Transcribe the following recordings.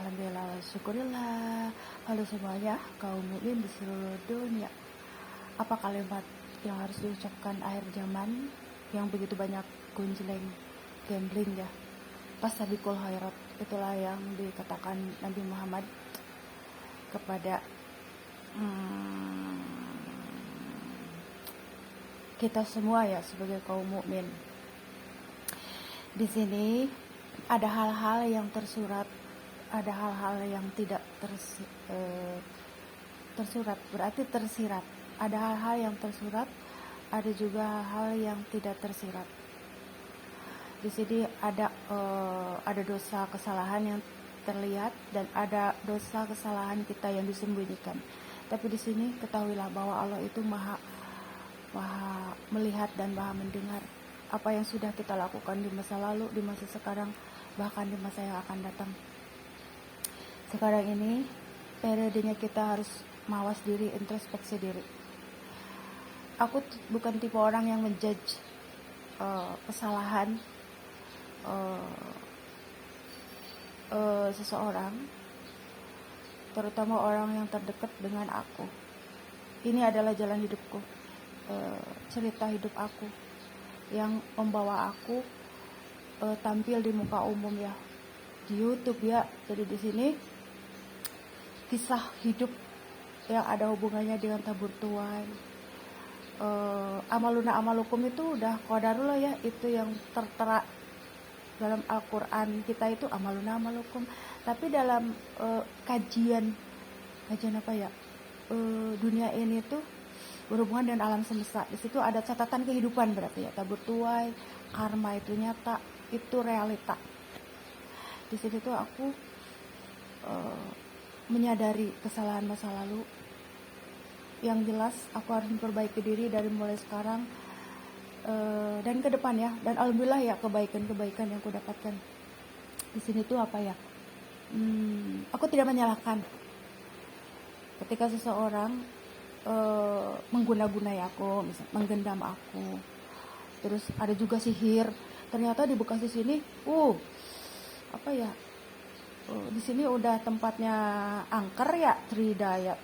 Alhamdulillah, syukurillah. Halo semuanya, kaum mukmin di seluruh dunia. Apa kalimat yang harus diucapkan akhir zaman yang begitu banyak gonjleng, gambling ya? Fastabiqul khairat, itulah yang dikatakan Nabi Muhammad kepada kita semua ya sebagai kaum mukmin. Di sini ada hal-hal yang tersurat, ada hal-hal yang tidak tersurat, berarti tersirat. Ada hal-hal yang tersurat, ada juga hal-hal yang tidak tersirat. Di sini ada dosa kesalahan yang terlihat dan ada dosa kesalahan kita yang disembunyikan. Tapi di sini ketahuilah bahwa Allah itu maha melihat dan maha mendengar apa yang sudah kita lakukan di masa lalu, di masa sekarang, bahkan di masa yang akan datang. Sekarang ini periodenya kita harus mawas diri, introspeksi diri. Aku bukan tipe orang yang menjudge kesalahan seseorang, terutama orang yang terdekat dengan aku. Ini adalah jalan hidupku, cerita hidup aku yang membawa aku tampil di muka umum ya, di YouTube ya. Jadi di sini kisah hidup yang ada hubungannya dengan tabur tuai, amaluna amalukum itu udah qadarullah ya, itu yang tertera dalam Al-Quran kita itu amaluna amalukum. Tapi dalam kajian apa ya, dunia ini tuh berhubungan dengan alam semesta. Di situ ada catatan kehidupan, berarti ya tabur tuai, karma itu nyata, itu realita. Di sini tuh aku menyadari kesalahan masa lalu. Yang jelas aku harus memperbaiki diri dari mulai sekarang dan ke depan ya. Dan alhamdulillah ya, kebaikan-kebaikan yang aku dapatkan di sini tuh apa ya? Aku tidak menyalahkan ketika seseorang mengguna-gunai aku, misalnya menggendam aku. Terus ada juga sihir. Ternyata di Bekasi sini, apa ya? Di sini udah tempatnya angker ya, Tridaya.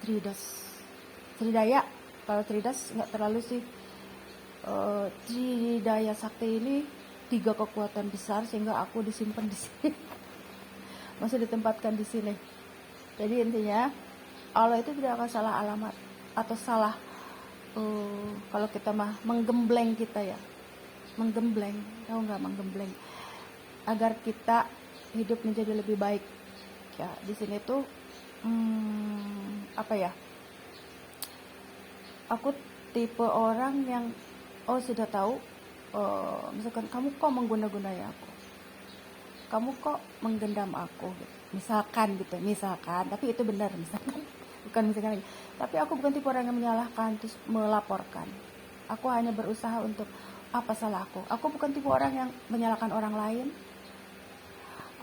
Kalau Tridas nggak terlalu sih. Tridaya Sakti ini 3 kekuatan besar sehingga aku disimpan di sini. Masih ditempatkan di sini. Jadi intinya Allah itu tidak akan salah alamat atau salah kalau kita mah menggembleng kita ya, menggembleng, tahu nggak menggembleng, agar kita hidup menjadi lebih baik ya. Di sini tuh apa ya, aku tipe orang yang sudah tahu, misalkan kamu kok mengguna-gunai aku, kamu kok menggendam aku gitu. misalkan, tapi itu benar misalkan, bukan misalkan lagi. Tapi aku bukan tipe orang yang menyalahkan terus melaporkan. Aku hanya berusaha untuk apa salah aku. Aku bukan tipe orang yang menyalahkan orang lain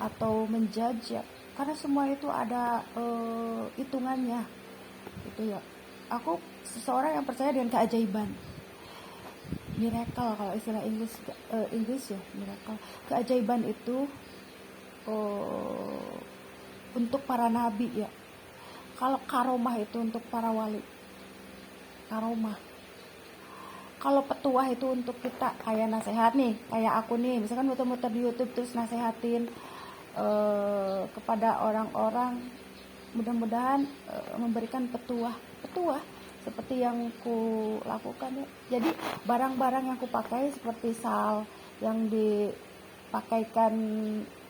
atau menjudge ya, karena semua itu ada hitungannya gitu ya. Aku seseorang yang percaya dengan keajaiban, miracle kalau istilah Inggris ya, miracle. Keajaiban itu untuk para nabi ya. Kalau karomah itu untuk para wali, karomah. Kalau petuah itu untuk kita, kayak nasihat nih, kayak aku nih, misalkan muter-muter di YouTube terus nasehatin kepada orang-orang, mudah-mudahan memberikan petuah seperti yang ku lakukan ya. Jadi barang-barang yang ku pakai seperti sal yang dipakaikan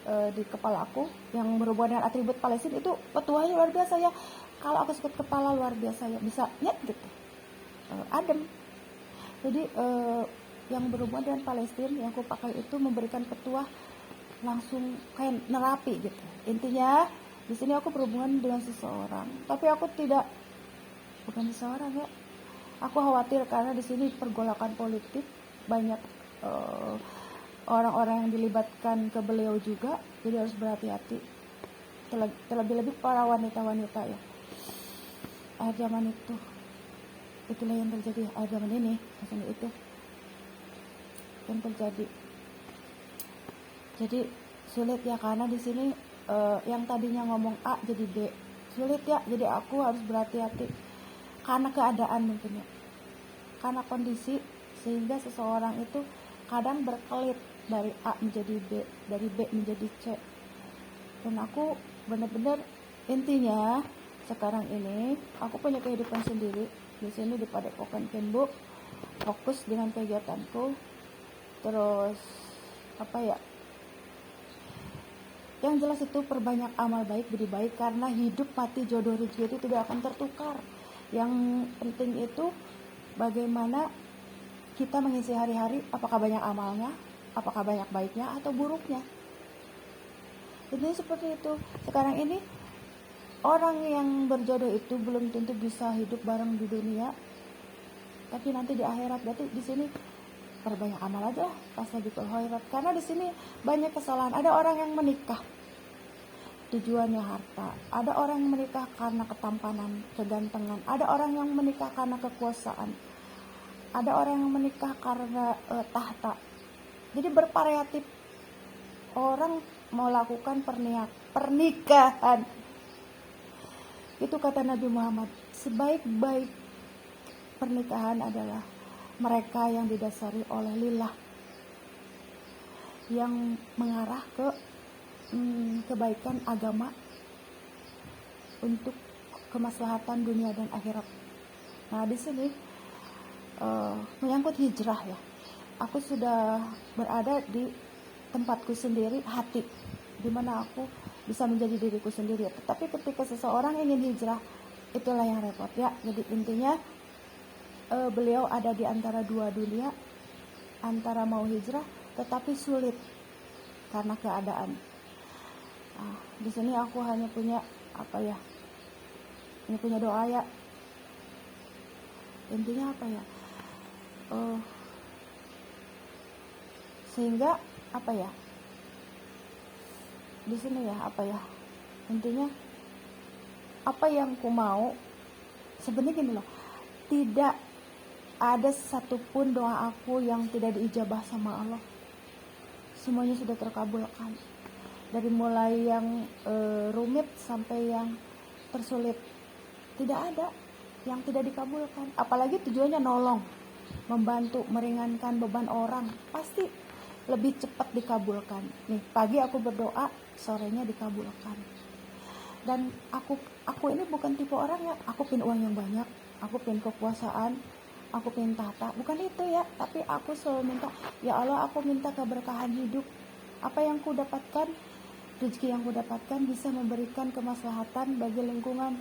di kepala aku yang berhubungan dengan atribut Palestina, itu petuahnya luar biasa ya. Kalau aku sakit kepala luar biasa ya, bisa nyet gitu, adem. Jadi yang berhubungan dengan Palestina yang aku pakai itu memberikan petuah langsung kayak nerapi gitu. Intinya di sini aku berhubungan dengan seseorang, tapi aku bukan seseorang ya. Aku khawatir karena di sini pergolakan politik, banyak orang-orang yang dilibatkan ke beliau juga, jadi harus berhati-hati. Terlebih-lebih para wanita-wanita ya. Akhir zaman itulah yang terjadi. Akhir zaman ini maksudnya itu yang terjadi. Jadi sulit ya, karena di sini yang tadinya ngomong A jadi B. Sulit ya, jadi aku harus berhati-hati karena keadaan mungkin ya, karena kondisi, sehingga seseorang itu kadang berkelit dari A menjadi B, dari B menjadi C. Dan aku benar-benar, intinya sekarang ini aku punya kehidupan sendiri di sini di Padepokan Kenbu, fokus dengan kegiatanku. Terus apa ya, yang jelas itu perbanyak amal baik, budi baik, karena hidup mati jodoh rezeki itu tidak akan tertukar. Yang penting itu bagaimana kita mengisi hari-hari, apakah banyak amalnya, apakah banyak baiknya atau buruknya. Jadi seperti itu. Sekarang ini orang yang berjodoh itu belum tentu bisa hidup bareng di dunia, tapi nanti di akhirat. Berarti di sini perbanyak amal aja pas lagi khairat, karena di sini banyak kesalahan. Ada orang yang menikah tujuannya harta, ada orang yang menikah karena ketampanan, kegantengan, ada orang yang menikah karena kekuasaan, ada orang yang menikah karena tahta. Jadi bervariatif orang melakukan pernikahan. Itu kata Nabi Muhammad, sebaik-baik pernikahan adalah mereka yang didasari oleh lillah, yang mengarah ke kebaikan agama untuk kemaslahatan dunia dan akhirat. Nah di sini menyangkut hijrah ya, aku sudah berada di tempatku sendiri, hati, dimana aku bisa menjadi diriku sendiri. Tetapi ketika seseorang ingin hijrah, itulah yang repot ya. Jadi intinya beliau ada di antara dua dunia, antara mau hijrah tetapi sulit karena keadaan. Nah, di sini aku hanya punya apa ya? Ini punya doa ya. Intinya apa ya? Sehingga apa ya? Di sini ya apa ya? Intinya apa yang ku mau, sebenarnya gini loh, tidak ada satupun doa aku yang tidak diijabah sama Allah. Semuanya sudah terkabulkan. Dari mulai yang rumit sampai yang tersulit, tidak ada yang tidak dikabulkan. Apalagi tujuannya nolong, membantu, meringankan beban orang, pasti lebih cepat dikabulkan. Nih, pagi aku berdoa, sorenya dikabulkan. Dan aku ini bukan tipe orang ya, aku pengen uang yang banyak, aku pengen kekuasaan, aku pengen tahta, bukan itu ya. Tapi aku selalu minta, ya Allah, aku minta keberkahan hidup. Apa yang ku dapatkan, rezeki yang ku dapatkan bisa memberikan kemaslahatan bagi lingkungan,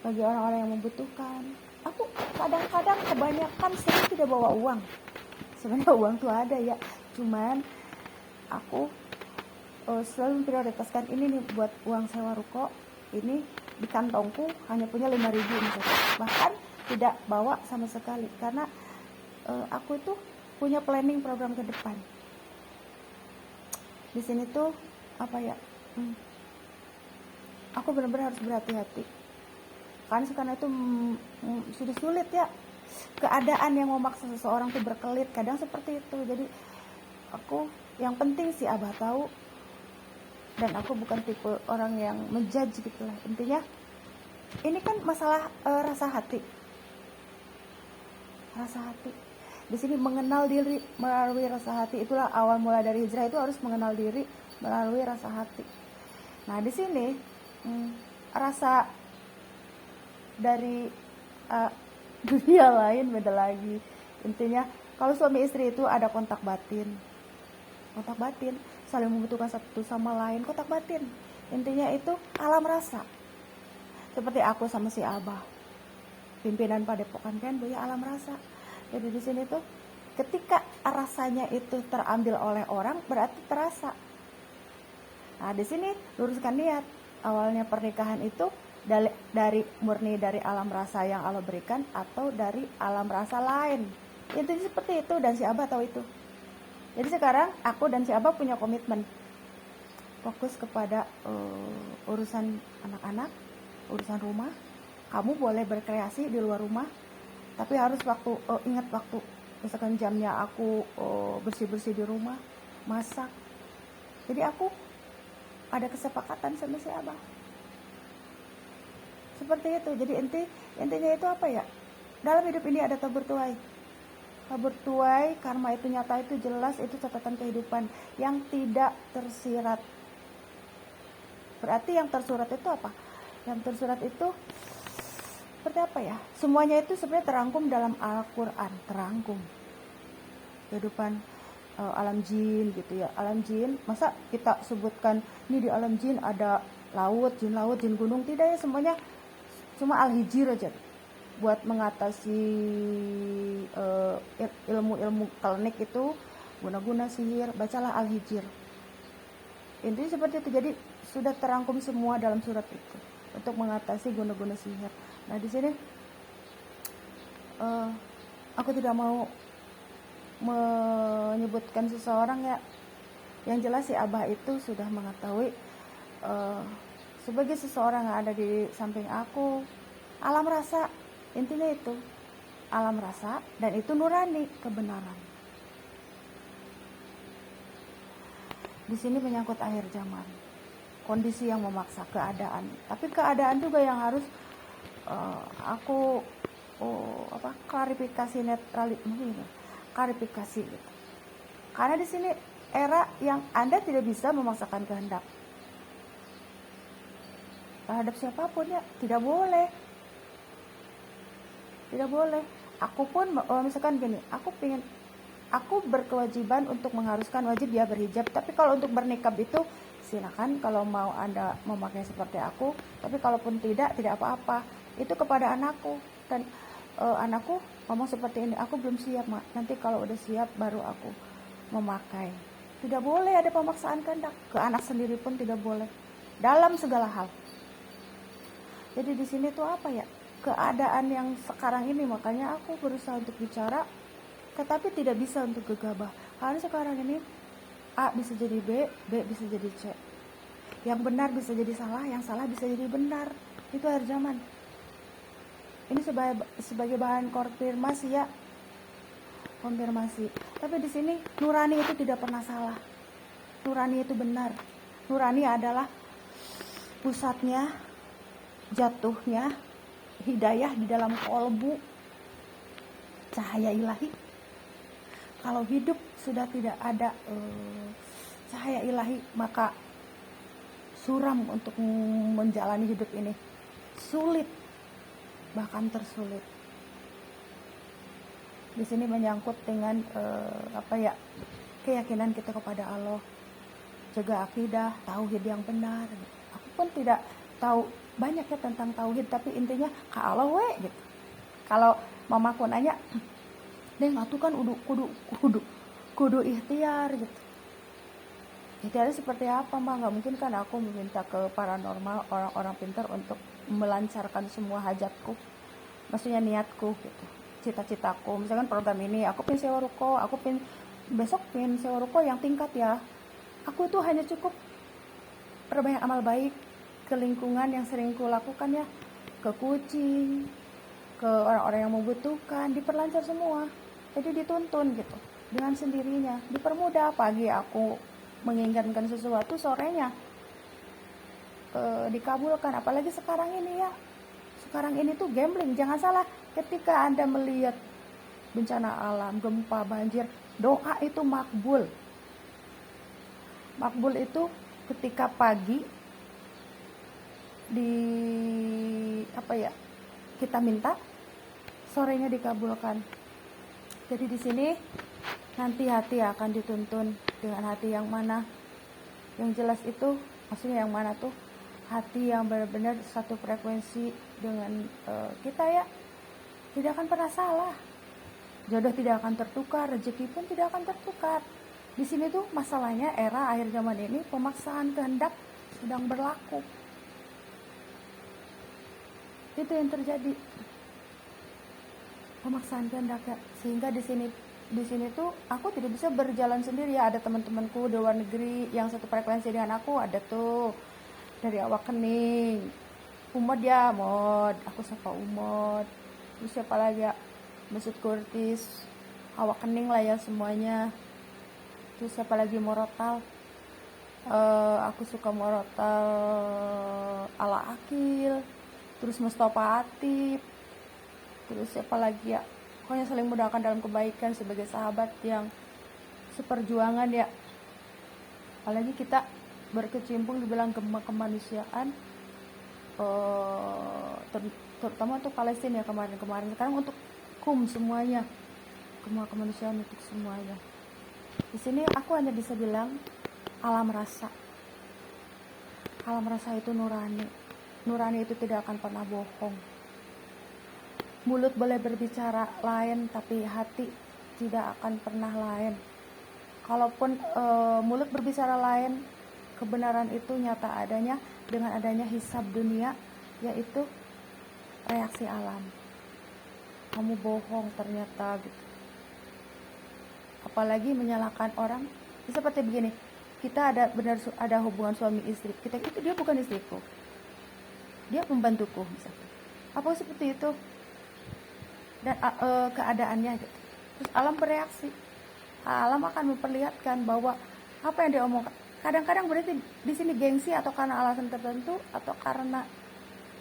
bagi orang-orang yang membutuhkan. Aku kadang-kadang kebanyakan sering tidak bawa uang. Sebenarnya uang tuh ada ya, cuman aku selalu prioritaskan ini nih buat uang sewa ruko. Ini di kantongku hanya punya 5.000 misalnya, bahkan tidak bawa sama sekali, karena aku itu punya planning program ke depan. Di sini tuh apa ya, aku benar-benar harus berhati-hati, karena sekarang itu sudah sulit ya, keadaan yang memaksa seseorang tuh berkelit, kadang seperti itu. Jadi aku, yang penting si Abah tahu, dan aku bukan tipe orang yang menjudge gitu lah. Intinya ini kan masalah rasa hati. Di sini mengenal diri melalui rasa hati, itulah awal mula dari hijrah, itu harus mengenal diri melalui rasa hati. Nah di sini rasa dari dunia lain beda lagi. Intinya kalau suami istri itu ada kontak batin, saling membutuhkan satu sama lain, kontak batin. Intinya itu alam rasa. Seperti aku sama si Abah, pimpinan Padepokan Kenbu, ya alam rasa. Jadi di sini tuh ketika rasanya itu terambil oleh orang, berarti terasa. Nah di sini luruskan niat. Awalnya pernikahan itu dari murni dari alam rasa yang Allah berikan atau dari alam rasa lain. Intinya seperti itu, dan si Abah tahu itu. Jadi sekarang aku dan si Abah punya komitmen fokus kepada urusan anak-anak, urusan rumah. Kamu boleh berkreasi di luar rumah, tapi harus ingat waktu. Misalkan jamnya aku bersih-bersih di rumah, masak. Jadi aku ada kesepakatan sama si abah. Seperti itu. Jadi intinya itu apa ya? Dalam hidup ini ada tabur tuai. Tabur tuai, karma itu nyata, itu jelas, itu catatan kehidupan yang tidak tersirat. Berarti yang tersurat itu apa? Yang tersurat itu seperti apa ya? Semuanya itu sebenarnya terangkum dalam Al-Quran. Terangkum kehidupan alam jin gitu ya. Alam jin, masa kita sebutkan ini di alam jin ada laut, jin gunung? Tidak ya, semuanya cuma al-hijir aja buat mengatasi ilmu-ilmu klinik itu, guna-guna sihir, bacalah al-hijir. Intinya seperti itu. Jadi sudah terangkum semua dalam surat itu untuk mengatasi guna-guna sihir. Nah di sini aku tidak mau menyebutkan seseorang ya. Yang jelas si abah itu sudah mengetahui sebagai seseorang yang ada di samping aku, alam rasa, intinya itu alam rasa, dan itu nurani kebenaran. Di sini menyangkut akhir zaman, kondisi yang memaksa, keadaan. Tapi keadaan juga yang harus aku klarifikasi, klarifikasi gitu. Karena di sini era yang Anda tidak bisa memaksakan kehendak terhadap siapapun ya, tidak boleh. Aku pun misalkan gini, aku berkewajiban untuk mengharuskan wajib dia berhijab, tapi kalau untuk bernikab itu silakan, kalau mau Anda memakai seperti aku, tapi kalaupun tidak apa-apa. Itu kepada anakku, dan anakku ngomong seperti ini, aku belum siap mak, nanti kalau udah siap baru aku memakai. Tidak boleh ada pemaksaan kehendak, ke anak sendiri pun tidak boleh, dalam segala hal. Jadi di sini tuh apa ya, keadaan yang sekarang ini, makanya aku berusaha untuk bicara, tetapi tidak bisa untuk gegabah. Karena sekarang ini A bisa jadi B, B bisa jadi C. Yang benar bisa jadi salah, yang salah bisa jadi benar. Itu akhir zaman. Ini sebagai bahan konfirmasi ya, konfirmasi. Tapi di sini nurani itu tidak pernah salah. Nurani itu benar. Nurani adalah pusatnya, jatuhnya hidayah di dalam kolbu, cahaya ilahi. Kalau hidup sudah tidak ada cahaya ilahi, maka suram untuk menjalani hidup ini, sulit, bahkan tersulit. Di sini menyangkut dengan keyakinan kita kepada Allah, jaga akidah, tauhid yang benar. Aku pun tidak tahu banyak ya tentang tauhid, tapi intinya ka Allah gitu. Kalau mamaku nanya, "Deng, atuh kan kudu ikhtiar gitu." Ikhtiarnya seperti apa, Mbak? Enggak mungkin kan aku meminta ke paranormal, orang-orang pintar untuk melancarkan semua hajatku. Maksudnya niatku gitu. Cita-citaku, misalkan program ini aku pengen sewa ruko, besok pengen sewa ruko yang tingkat ya. Aku itu hanya cukup perbanyak amal baik ke lingkungan yang sering ku lakukan ya, ke kucing, ke orang-orang yang membutuhkan, diperlancar semua. Jadi dituntun gitu, dengan sendirinya, dipermudah. Pagi aku menginginkan sesuatu, sorenya dikabulkan. Apalagi sekarang ini ya, sekarang ini tuh gambling. Jangan salah, ketika Anda melihat bencana alam, gempa, banjir, doa itu makbul. Makbul itu ketika pagi kita minta, sorenya dikabulkan. Jadi di sini nanti hati akan dituntun dengan hati yang mana. Yang jelas itu maksudnya yang mana tuh, hati yang benar-benar satu frekuensi dengan kita ya, tidak akan pernah salah. Jodoh tidak akan tertukar, rezeki pun tidak akan tertukar. Di sini tuh masalahnya era akhir zaman ini, pemaksaan kehendak sedang berlaku. Itu yang terjadi, pemaksaan kehendak ya. Sehingga di sini tuh aku tidak bisa berjalan sendiri ya. Ada teman-temanku di luar negeri yang satu frekuensi dengan aku, ada tuh dari Awak Kening, Umod ya, Mod, aku sapa Umod. Terus siapa lagi ya, Mesut Kurtis, Awak Kening lah ya semuanya. Terus siapa lagi, Morotal. Aku suka murotal ala Akil, terus Mustafa Atip, terus siapa lagi ya, pokoknya saling mudahkan dalam kebaikan sebagai sahabat yang seperjuangan ya. Apalagi kita berkecimpung di bilang kemanusiaan, terutama untuk Palestina ya kemarin. Sekarang untuk semuanya, kemanusiaan untuk semuanya. Di sini aku hanya bisa bilang alam rasa. Alam rasa itu nurani. Nurani itu tidak akan pernah bohong. Mulut boleh berbicara lain, tapi hati tidak akan pernah lain. Kalaupun mulut berbicara lain, kebenaran itu nyata adanya dengan adanya hisab dunia, yaitu reaksi alam. Kamu bohong ternyata gitu. Apalagi menyalahkan orang. Seperti begini, kita ada hubungan suami istri. Kita itu dia bukan istriku, dia pembantuku misalnya. Apa seperti itu? Dan keadaannya gitu. Terus alam bereaksi. Alam akan memperlihatkan bahwa apa yang dia omongkan. Kadang-kadang berarti di sini gengsi atau karena alasan tertentu atau karena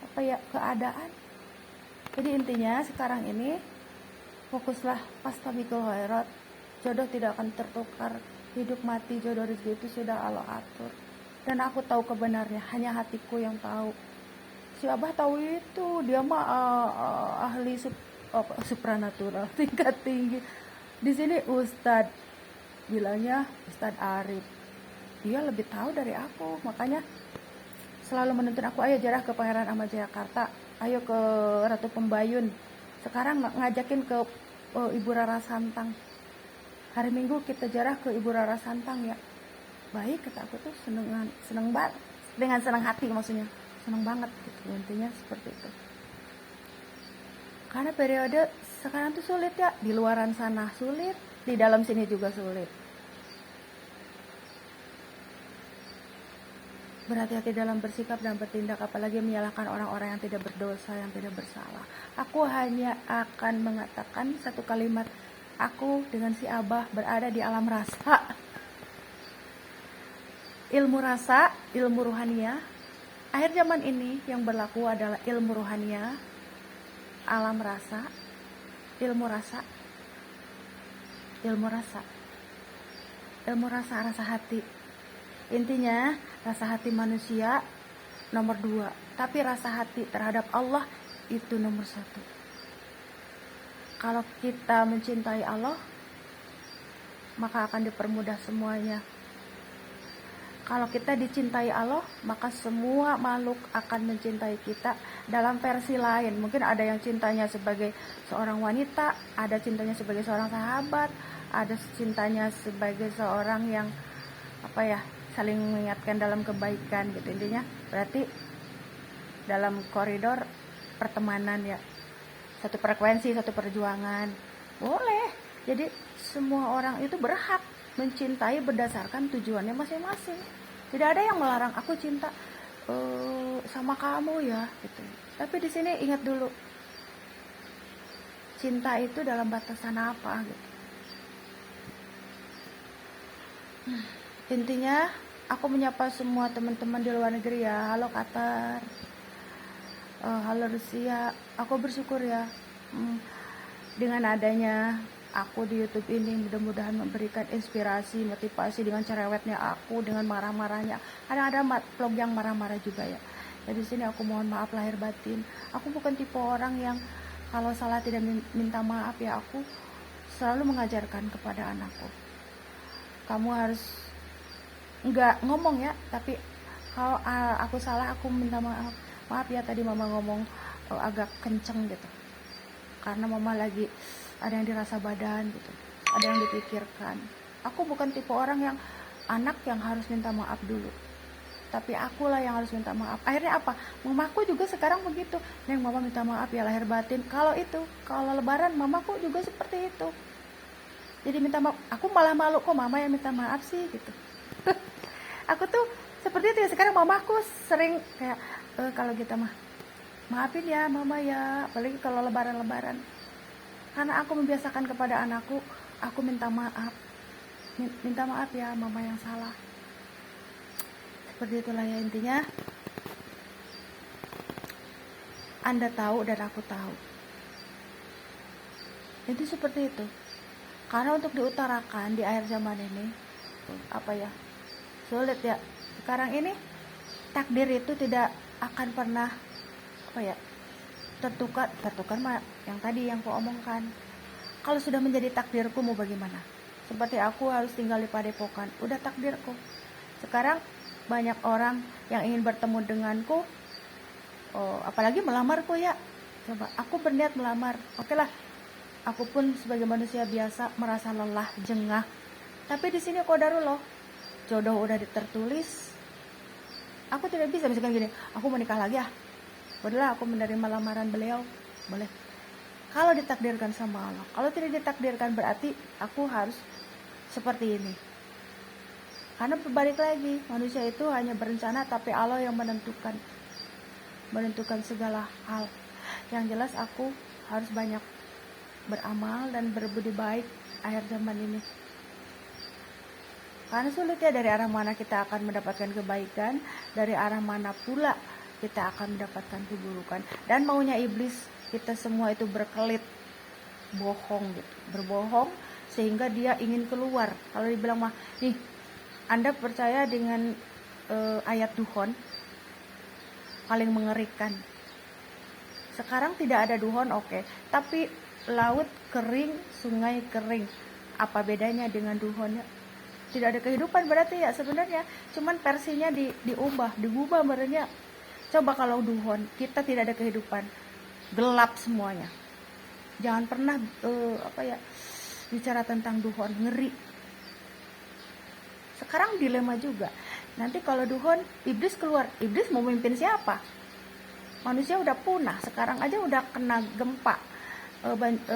apa ya, keadaan. Jadi intinya sekarang ini fokuslah fastabiqul khairat. Jodoh tidak akan tertukar. Hidup mati jodoh rezeki itu sudah Allah atur. Dan aku tahu kebenarnya, hanya hatiku yang tahu. Si Abah tahu itu, dia mah ahli supranatural tingkat tinggi. Di sini Ustadz bilangnya Ustadz Arif. Dia lebih tahu dari aku, makanya selalu menuntun aku, ayo jarah ke Pangeran Ahmad Jayakarta, ayo ke Ratu Pembayun. Sekarang ngajakin ke Ibu Rara Santang. Hari Minggu kita jarah ke Ibu Rara Santang ya. Baik, kata aku tuh seneng banget, dengan senang hati maksudnya, seneng banget gitu. Intinya seperti itu. Karena periode sekarang tuh sulit ya, di luaran sana sulit, di dalam sini juga sulit. Berhati-hati dalam bersikap dan bertindak, apalagi menyalahkan orang-orang yang tidak berdosa, yang tidak bersalah. Aku hanya akan mengatakan satu kalimat, aku dengan si Abah berada di alam rasa. Ilmu rasa, ilmu ruhania. Akhir zaman ini yang berlaku adalah ilmu ruhania, alam rasa, ilmu rasa, ilmu rasa, ilmu rasa, rasa hati. Intinya rasa hati manusia nomor 2, tapi rasa hati terhadap Allah itu nomor 1. Kalau kita mencintai Allah, maka akan dipermudah semuanya. Kalau kita dicintai Allah, maka semua makhluk akan mencintai kita dalam versi lain. Mungkin ada yang cintanya sebagai seorang wanita, ada cintanya sebagai seorang sahabat, ada cintanya sebagai seorang yang saling mengingatkan dalam kebaikan gitu. Intinya berarti dalam koridor pertemanan ya, satu frekuensi, satu perjuangan, boleh. Jadi semua orang itu berhak mencintai berdasarkan tujuannya masing-masing. Tidak ada yang melarang aku cinta sama kamu ya gitu. Tapi di sini ingat dulu, cinta itu dalam batasan apa gitu. Intinya aku menyapa semua teman-teman di luar negeri ya. Halo Qatar, halo Rusia. Aku bersyukur ya dengan adanya aku di YouTube ini, mudah-mudahan memberikan inspirasi, motivasi dengan cerewetnya aku, dengan marah-marahnya. Ada vlog yang marah-marah juga ya. Jadi sini aku mohon maaf lahir batin. Aku bukan tipe orang yang kalau salah tidak minta maaf ya. Aku selalu mengajarkan kepada anakku, kamu harus nggak ngomong ya, tapi kalau aku salah aku minta maaf. Maaf ya tadi mama ngomong agak kenceng gitu, karena mama lagi ada yang dirasa badan gitu, ada yang dipikirkan. Aku bukan tipe orang yang anak yang harus minta maaf dulu, tapi akulah yang harus minta maaf. Akhirnya apa? Mamaku juga sekarang begitu, Neng mama minta maaf ya lahir batin. Kalau lebaran mamaku juga seperti itu. Jadi minta maaf, aku malah malu kok mama yang minta maaf sih gitu. Aku tuh seperti itu ya. Sekarang mamaku sering kayak kalau kita maafin ya mama ya, apalagi kalau lebaran. Karena aku membiasakan kepada anakku, aku minta maaf ya mama yang salah. Seperti itulah ya intinya. Anda tahu dan aku tahu. Itu seperti itu. Karena untuk diutarakan di akhir zaman ini, sulit ya. Sekarang ini takdir itu tidak akan pernah tertukar mah yang tadi yang ku omongkan. Kalau sudah menjadi takdirku mau bagaimana? Seperti aku harus tinggal di Padepokan, udah takdirku. Sekarang banyak orang yang ingin bertemu denganku, apalagi melamarku ya. Coba aku berniat melamar, oke lah. Aku pun sebagai manusia biasa merasa lelah, jengah. Tapi di sini qadarullah, jodoh udah tertulis. Aku tidak bisa misalkan gini, aku mau nikah lagi ya. Bolehlah aku menerima lamaran beliau, boleh. Kalau ditakdirkan sama Allah, kalau tidak ditakdirkan berarti aku harus seperti ini. Karena berbalik lagi, manusia itu hanya berencana, tapi Allah yang menentukan segala hal. Yang jelas aku harus banyak beramal dan berbudi baik akhir zaman ini. Karena sulit ya, dari arah mana kita akan mendapatkan kebaikan, dari arah mana pula kita akan mendapatkan keburukan. Dan maunya iblis kita semua itu berkelit, bohong gitu, berbohong sehingga dia ingin keluar. Kalau dibilang mah, nih Anda percaya dengan ayat duhon paling mengerikan. Sekarang tidak ada duhon, oke. Tapi laut kering, sungai kering, apa bedanya dengan duhonnya? Tidak ada kehidupan berarti ya sebenarnya, cuman versinya diubah sebenarnya. Coba kalau duhon, kita tidak ada kehidupan, gelap semuanya. Jangan pernah bicara tentang duhon, ngeri. Sekarang dilema juga. Nanti kalau duhon, iblis keluar, iblis mau memimpin siapa? Manusia udah punah, sekarang aja udah kena gempa,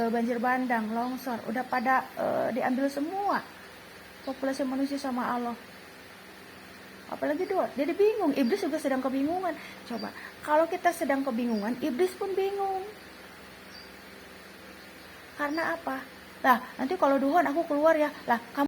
banjir bandang, longsor, udah pada diambil semua populasi manusia sama Allah. Apalagi duhon, jadi bingung. Iblis juga sedang kebingungan. Coba, kalau kita sedang kebingungan, iblis pun bingung. Karena apa? Lah, nanti kalau duhon aku keluar ya. Lah, kamu